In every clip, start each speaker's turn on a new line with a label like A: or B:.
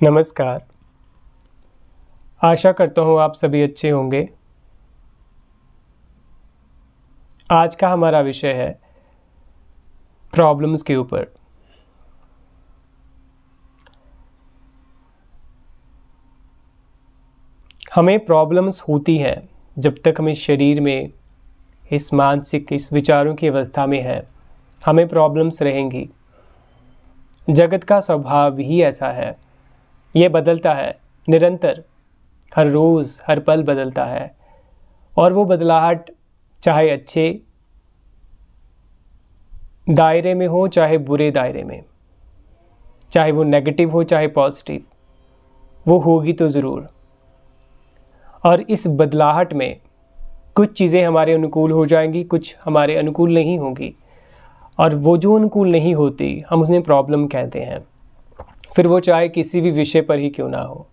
A: नमस्कार। आशा करता हूँ आप सभी अच्छे होंगे। आज का हमारा विषय है प्रॉब्लम्स के ऊपर। हमें प्रॉब्लम्स होती हैं जब तक हम इस शरीर में, इस मानसिक, इस विचारों की अवस्था में हैं, हमें प्रॉब्लम्स रहेंगी। जगत का स्वभाव ही ऐसा है, ये बदलता है निरंतर, हर रोज़ हर पल बदलता है। और वो बदलाहट चाहे अच्छे दायरे में हो चाहे बुरे दायरे में, चाहे वो नेगेटिव हो चाहे पॉजिटिव, वो होगी तो ज़रूर। और इस बदलाहट में कुछ चीज़ें हमारे अनुकूल हो जाएंगी, कुछ हमारे अनुकूल नहीं होंगी। और वो जो अनुकूल नहीं होती हम उन्हें प्रॉब्लम कहते हैं। फिर वो चाहे किसी भी विषय पर ही क्यों ना हो,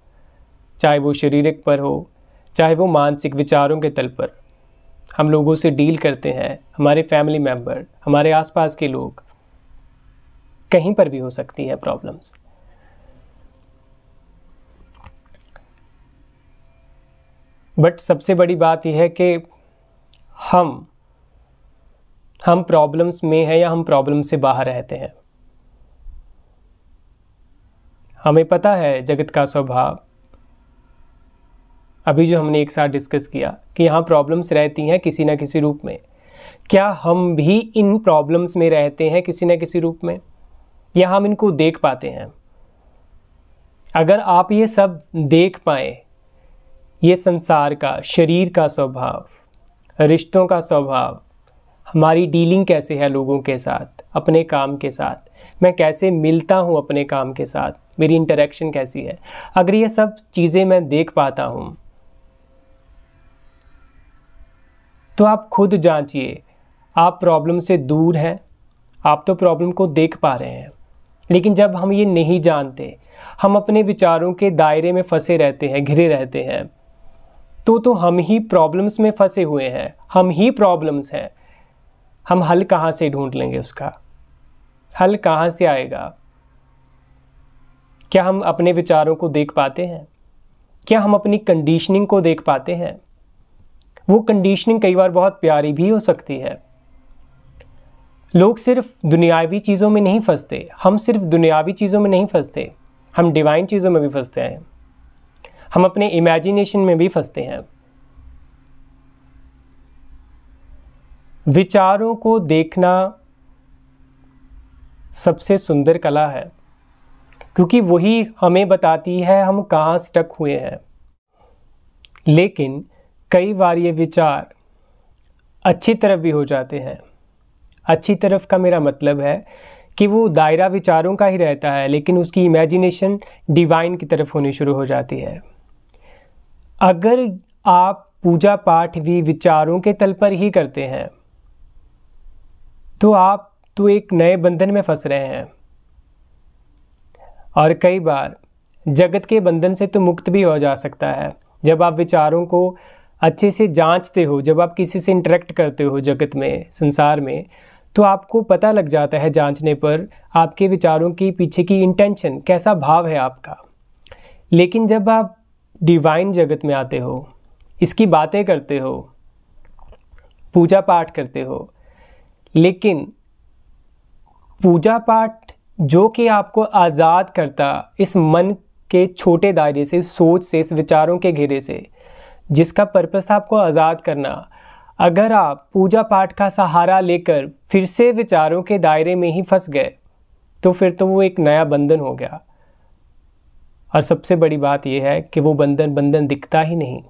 A: चाहे वो शारीरिक पर हो चाहे वो मानसिक विचारों के तल पर। हम लोगों से डील करते हैं, हमारे फैमिली मेम्बर, हमारे आसपास के लोग, कहीं पर भी हो सकती हैं प्रॉब्लम्स। बट सबसे बड़ी बात यह है कि हम प्रॉब्लम्स में हैं या हम प्रॉब्लम से बाहर रहते हैं। हमें पता है जगत का स्वभाव, अभी जो हमने एक साथ डिस्कस किया कि यहाँ प्रॉब्लम्स रहती हैं किसी न किसी रूप में। क्या हम भी इन प्रॉब्लम्स में रहते हैं किसी न किसी रूप में, या हम इनको देख पाते हैं? अगर आप ये सब देख पाएँ, ये संसार का, शरीर का स्वभाव, रिश्तों का स्वभाव, हमारी डीलिंग कैसे है लोगों के साथ, अपने काम के साथ, मैं कैसे मिलता हूँ अपने काम के साथ, मेरी इंटरेक्शन कैसी है, अगर ये सब चीज़ें मैं देख पाता हूँ तो आप खुद जांचिए, आप प्रॉब्लम से दूर हैं। आप तो प्रॉब्लम को देख पा रहे हैं, लेकिन जब हम ये नहीं जानते, हम अपने विचारों के दायरे में फंसे रहते हैं, घिरे रहते हैं, तो हम ही प्रॉब्लम्स में फंसे हुए हैं, हम ही प्रॉब्लम्स हैं। हम हल कहाँ से ढूंढ लेंगे? उसका हल कहाँ से आएगा? क्या हम अपने विचारों को देख पाते हैं? क्या हम अपनी कंडीशनिंग को देख पाते हैं? वो कंडीशनिंग कई बार बहुत प्यारी भी हो सकती है। लोग सिर्फ दुनियावी चीज़ों में नहीं फंसते, हम सिर्फ दुनियावी चीज़ों में नहीं फंसते, हम डिवाइन चीज़ों में भी फंसते हैं, हम अपने इमेजिनेशन में भी फंसते हैं। विचारों को देखना सबसे सुंदर कला है, क्योंकि वही हमें बताती है हम कहाँ स्टक हुए हैं। लेकिन कई बार ये विचार अच्छी तरफ भी हो जाते हैं। अच्छी तरफ का मेरा मतलब है कि वो दायरा विचारों का ही रहता है, लेकिन उसकी इमेजिनेशन डिवाइन की तरफ होनी शुरू हो जाती है। अगर आप पूजा पाठ भी विचारों के तल पर ही करते हैं तो आप तो एक नए बंधन में फंस रहे हैं। और कई बार जगत के बंधन से तो मुक्त भी हो जा सकता है। जब आप विचारों को अच्छे से जांचते हो, जब आप किसी से इंटरेक्ट करते हो जगत में, संसार में, तो आपको पता लग जाता है जांचने पर आपके विचारों के पीछे की इंटेंशन, कैसा भाव है आपका। लेकिन जब आप डिवाइन जगत में आते हो, इसकी बातें करते हो, पूजा पाठ करते हो, लेकिन पूजा पाठ जो कि आपको आज़ाद करता इस मन के छोटे दायरे से, इस सोच से, इस विचारों के घेरे से, जिसका पर्पस आपको आज़ाद करना, अगर आप पूजा पाठ का सहारा लेकर फिर से विचारों के दायरे में ही फंस गए तो फिर तो वो एक नया बंधन हो गया। और सबसे बड़ी बात यह है कि वो बंधन दिखता ही नहीं,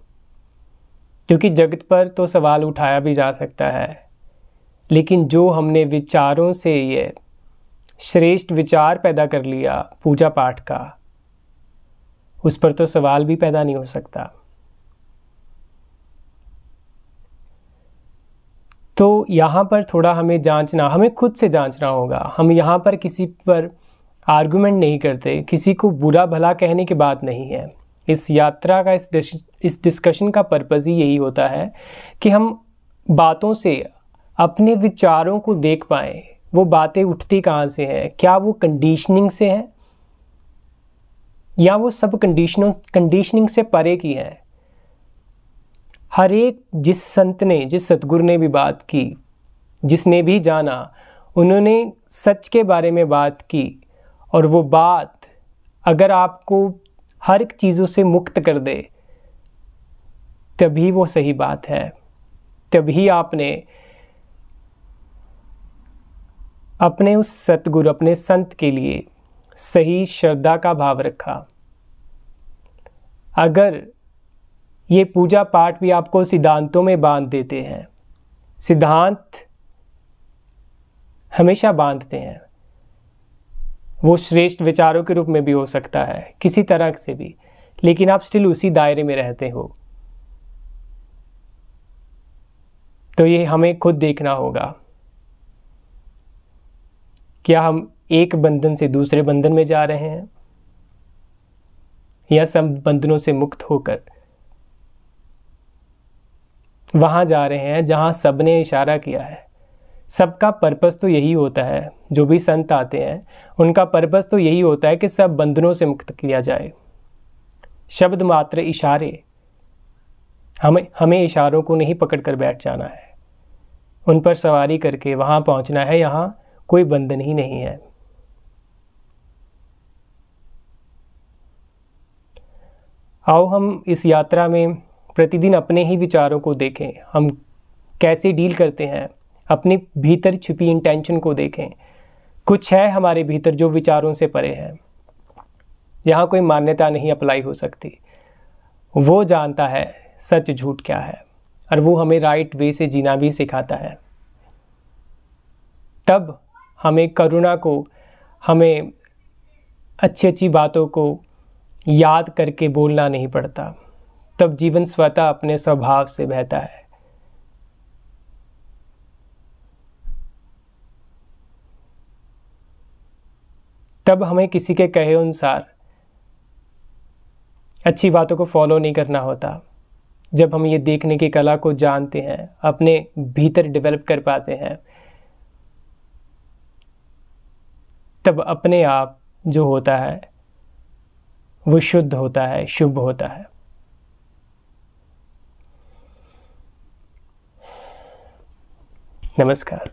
A: क्योंकि जगत पर तो सवाल उठाया भी जा सकता है, लेकिन जो हमने विचारों से ये श्रेष्ठ विचार पैदा कर लिया पूजा पाठ का, उस पर तो सवाल भी पैदा नहीं हो सकता। तो यहाँ पर थोड़ा हमें जांचना, हमें खुद से जांचना होगा। हम यहाँ पर किसी पर आर्गुमेंट नहीं करते, किसी को बुरा भला कहने की बात नहीं है। इस यात्रा का, इस डिस्कशन का पर्पज़ ही यही होता है कि हम बातों से अपने विचारों को देख पाएँ। वो बातें उठती कहाँ से हैं? क्या वो कंडीशनिंग से हैं? या वो सब कंडीशनिंग से परे की हैं। हर एक जिस संत ने, जिस सतगुरु ने भी बात की, जिसने भी जाना, उन्होंने सच के बारे में बात की। और वो बात अगर आपको हर एक चीज़ों से मुक्त कर दे, तभी वो सही बात है। तभी आपने अपने उस सतगुरु, अपने संत के लिए सही श्रद्धा का भाव रखा। अगर ये पूजा पाठ भी आपको सिद्धांतों में बांध देते हैं, सिद्धांत हमेशा बांधते हैं, वो श्रेष्ठ विचारों के रूप में भी हो सकता है, किसी तरह से भी, लेकिन आप स्टिल उसी दायरे में रहते हो। तो ये हमें खुद देखना होगा, क्या हम एक बंधन से दूसरे बंधन में जा रहे हैं, या सब बंधनों से मुक्त होकर वहां जा रहे हैं जहां सबने इशारा किया है। सबका पर्पस तो यही होता है, जो भी संत आते हैं उनका पर्पस तो यही होता है कि सब बंधनों से मुक्त किया जाए। शब्द मात्र इशारे, हमें इशारों को नहीं पकड़ कर बैठ जाना है, उन पर सवारी करके वहां पहुंचना है, यहाँ कोई बंधन ही नहीं है। आओ हम इस यात्रा में प्रतिदिन अपने ही विचारों को देखें, हम कैसे डील करते हैं, अपने भीतर छुपी इंटेंशन को देखें। कुछ है हमारे भीतर जो विचारों से परे है, यहाँ कोई मान्यता नहीं अप्लाई हो सकती। वो जानता है सच झूठ क्या है, और वो हमें राइट वे से जीना भी सिखाता है। तब हमें करुणा को, हमें अच्छी अच्छी बातों को याद करके बोलना नहीं पड़ता। तब जीवन स्वतः अपने स्वभाव से बहता है। तब हमें किसी के कहे अनुसार अच्छी बातों को फॉलो नहीं करना होता। जब हम ये देखने की कला को जानते हैं, अपने भीतर डेवलप कर पाते हैं, तब अपने आप जो होता है वो शुद्ध होता है, शुभ होता है। नमस्कार।